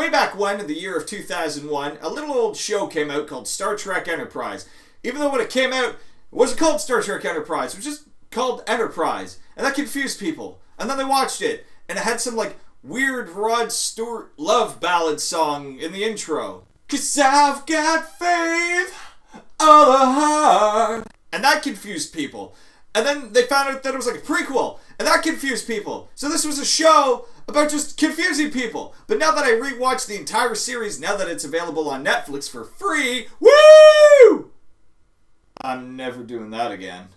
way back when, in the year of 2001, a little old show came out called Star Trek Enterprise. Even though when it came out, it wasn't called Star Trek Enterprise, it was just called Enterprise. And that confused people. And then they watched it, and it had some, like, weird Rod Stewart love ballad song in the intro. 'Cause I've got faith of the heart. And that confused people. And then they found out that it was like a prequel, and that confused people. So this was a show about just confusing people. But now that I rewatched the entire series, now that it's available on Netflix for free, woo! I'm never doing that again.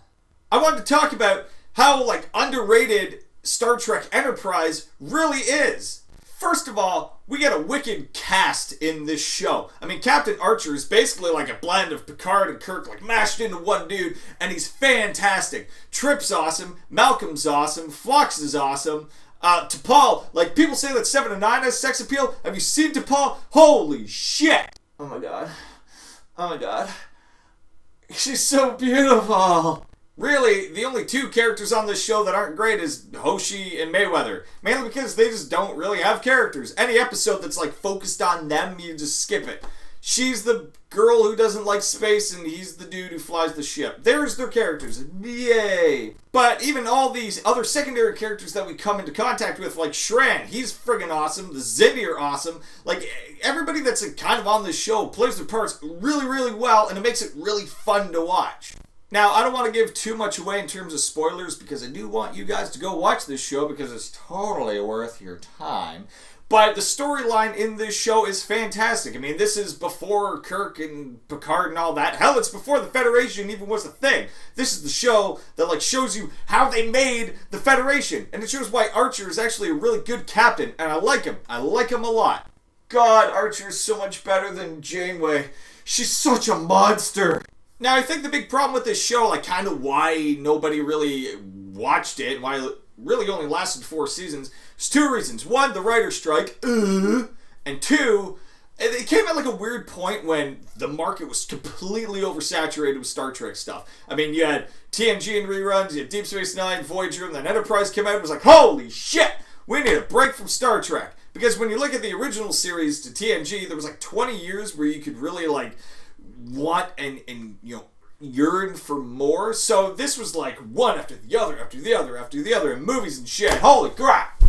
I wanted to talk about how, like, underrated Star Trek Enterprise really is. First of all, we get a wicked cast in this show. I mean, Captain Archer is basically like a blend of Picard and Kirk, like mashed into one dude, and he's fantastic. Trip's awesome, Malcolm's awesome, Phlox is awesome. T'Pol, like, people say that 7 of 9 has sex appeal. Have you seen T'Pol? Holy shit! Oh my god. Oh my god. She's so beautiful. Really, the only two characters on this show that aren't great is Hoshi and Mayweather. Mainly because they just don't really have characters. Any episode that's, like, focused on them, you just skip it. She's the girl who doesn't like space, and he's the dude who flies the ship. There's their characters. Yay! But even all these other secondary characters that we come into contact with, like Shran, he's friggin' awesome. The Xindi are awesome. Like, everybody that's kind of on this show plays their parts really, really well, and it makes it really fun to watch. Now, I don't want to give too much away in terms of spoilers because I do want you guys to go watch this show because it's totally worth your time. But the storyline in this show is fantastic. I mean, this is before Kirk and Picard and all that. Hell, it's before the Federation even was a thing. This is the show that, like, shows you how they made the Federation. And it shows why Archer is actually a really good captain. And I like him. I like him a lot. God, Archer is so much better than Janeway. She's such a monster. Now, I think the big problem with this show, like, kind of why nobody really watched it, why it really only lasted 4 seasons, is 2 reasons. 1, the writer's strike, and 2, it came at, like, a weird point when the market was completely oversaturated with Star Trek stuff. I mean, you had TNG in reruns, you had Deep Space Nine, Voyager, and then Enterprise came out and was like, holy shit, we need a break from Star Trek. Because when you look at the original series to TNG, there was, like, 20 years where you could really, like, want and you know, yearn for more. So this was like one after the other, after the other, after the other, and movies and shit. Holy crap!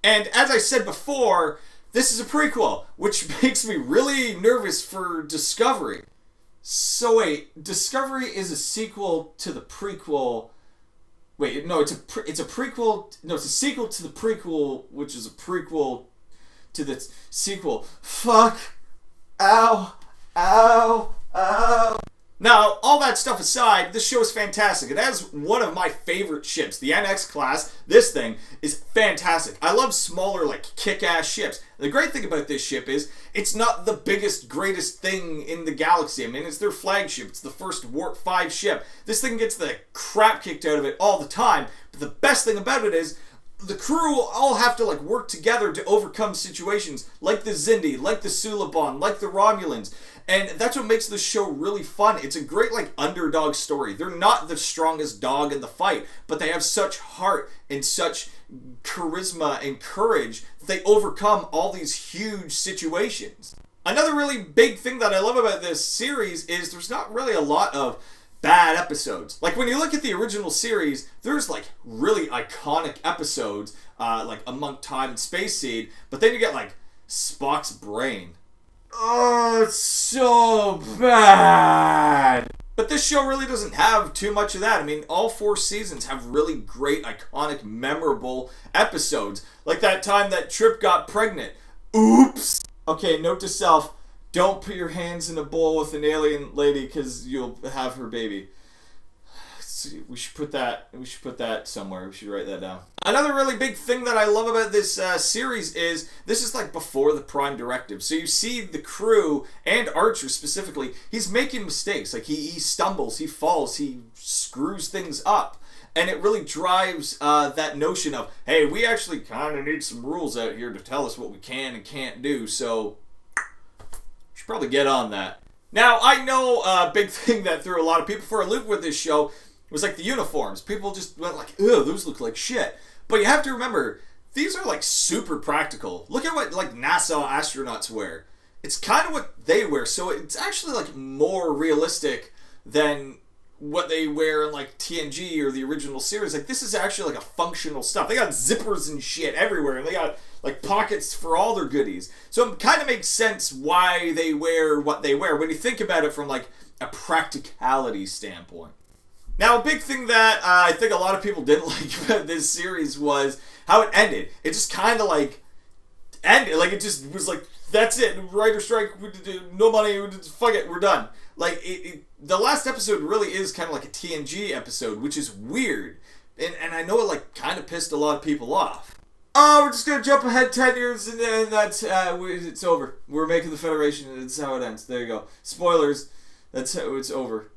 And as I said before, this is a prequel, which makes me really nervous for Discovery. So wait, Discovery is a sequel to the prequel. Wait, no, it's a prequel. No, it's a sequel to the prequel, which is a prequel to the sequel. Fuck! Ow! Ow! Ow! Now, all that stuff aside, this show is fantastic. It has one of my favorite ships, the NX class. This thing is fantastic. I love smaller, like, kick-ass ships. The great thing about this ship is it's not the biggest, greatest thing in the galaxy. I mean, it's their flagship. It's the first Warp 5 ship. This thing gets the crap kicked out of it all the time. But the best thing about it is the crew all have to, like, work together to overcome situations like the Xindi, like the Suliban, like the Romulans. And that's what makes this show really fun. It's a great, like, underdog story. They're not the strongest dog in the fight, but they have such heart and such charisma and courage that they overcome all these huge situations. Another really big thing that I love about this series is there's not really a lot of bad episodes. Like, when you look at the original series, there's, like, really iconic episodes, like Among Time and Space Seed, but then you get, like, Spock's brain. Oh, it's so bad. But this show really doesn't have too much of that. I mean, all 4 seasons have really great, iconic, memorable episodes. Like that time that Trip got pregnant. Oops. Okay, note to self, don't put your hands in a bowl with an alien lady because you'll have her baby. We should put that somewhere. We should write that down. Another really big thing that I love about this series is this is like before the Prime Directive. So you see the crew and Archer specifically, he's making mistakes. Like he stumbles, he falls, he screws things up. And it really drives that notion of, hey, we actually kind of need some rules out here to tell us what we can and can't do. So we should probably get on that. Now, I know a big thing that threw a lot of people for a loop with this show was like the uniforms. People just went like, ew, those look like shit. But you have to remember, these are like super practical. Look at what like NASA astronauts wear. It's kind of what they wear, so it's actually like more realistic than what they wear in like TNG or the original series. Like this is actually like a functional stuff. They got zippers and shit everywhere, and they got like pockets for all their goodies. So it kind of makes sense why they wear what they wear when you think about it from like a practicality standpoint. Now, a big thing that I think a lot of people didn't like about this series was how it ended. It just kind of like ended. Like it just was like, that's it. Writer strike. No money. Fuck it. We're done. Like the last episode really is kind of like a TNG episode, which is weird, and I know it like kind of pissed a lot of people off. Oh, we're just gonna jump ahead 10 years and then that's it's over. We're making the Federation, and it's how it ends. There you go. Spoilers. That's how it's over.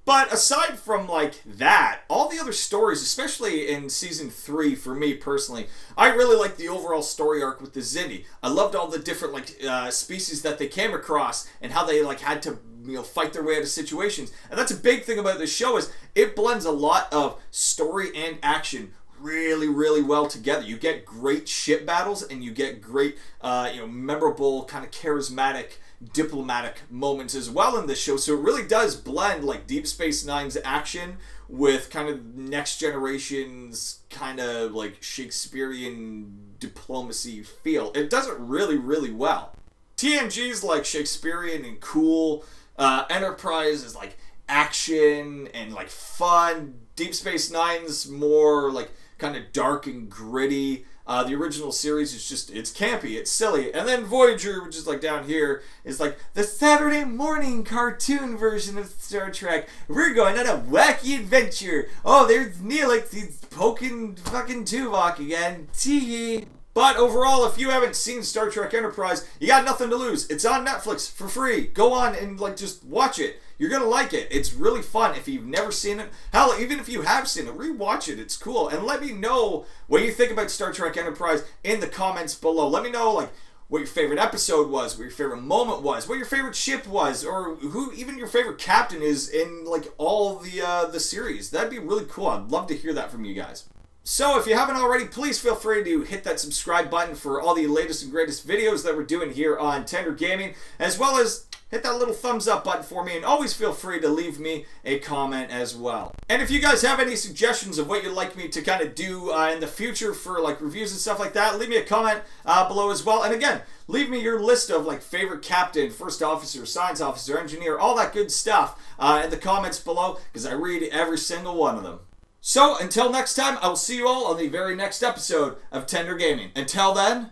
But aside from like that, all the other stories, especially in season 3, for me personally, I really liked the overall story arc with the Xindi. I loved all the different like species that they came across and how they like had to fight their way out of situations. And that's a big thing about this show is it blends a lot of story and action really, really well together. You get great ship battles and you get great, memorable kind of charismatic diplomatic moments as well in this show. So it really does blend like Deep Space Nine's action with kind of Next Generation's kind of like Shakespearean diplomacy feel. It does it really, really well. TNG's like Shakespearean and cool. Enterprise is like action and like fun. Deep Space Nine's more like kind of dark and gritty. The original series is just, it's campy, it's silly. And then Voyager, which is like down here, is like the Saturday morning cartoon version of Star Trek. We're going on a wacky adventure. Oh, there's Neelix, he's poking fucking Tuvok again. Tee. But overall, if you haven't seen Star Trek Enterprise, you got nothing to lose. It's on Netflix for free. Go on and like just watch it. You're going to like it. It's really fun if you've never seen it. Hell, even if you have seen it, rewatch it. It's cool. And let me know what you think about Star Trek Enterprise in the comments below. Let me know like what your favorite episode was, what your favorite moment was, what your favorite ship was, or who even your favorite captain is in like all the series. That'd be really cool. I'd love to hear that from you guys. So if you haven't already, please feel free to hit that subscribe button for all the latest and greatest videos that we're doing here on Tender Gaming, as well as hit that little thumbs up button for me, and always feel free to leave me a comment as well. And if you guys have any suggestions of what you'd like me to kind of do in the future for like reviews and stuff like that, leave me a comment below as well. And again, leave me your list of like favorite captain, first officer, science officer, engineer, all that good stuff in the comments below, because I read every single one of them. So, until next time, I will see you all on the very next episode of Tender Gaming. Until then,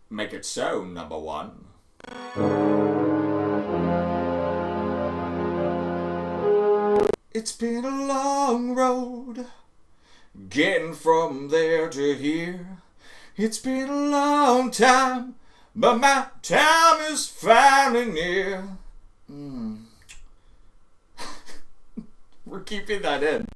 make it so, number one. It's been a long road, getting from there to here. It's been a long time, but my time is finally near. We're keeping that in.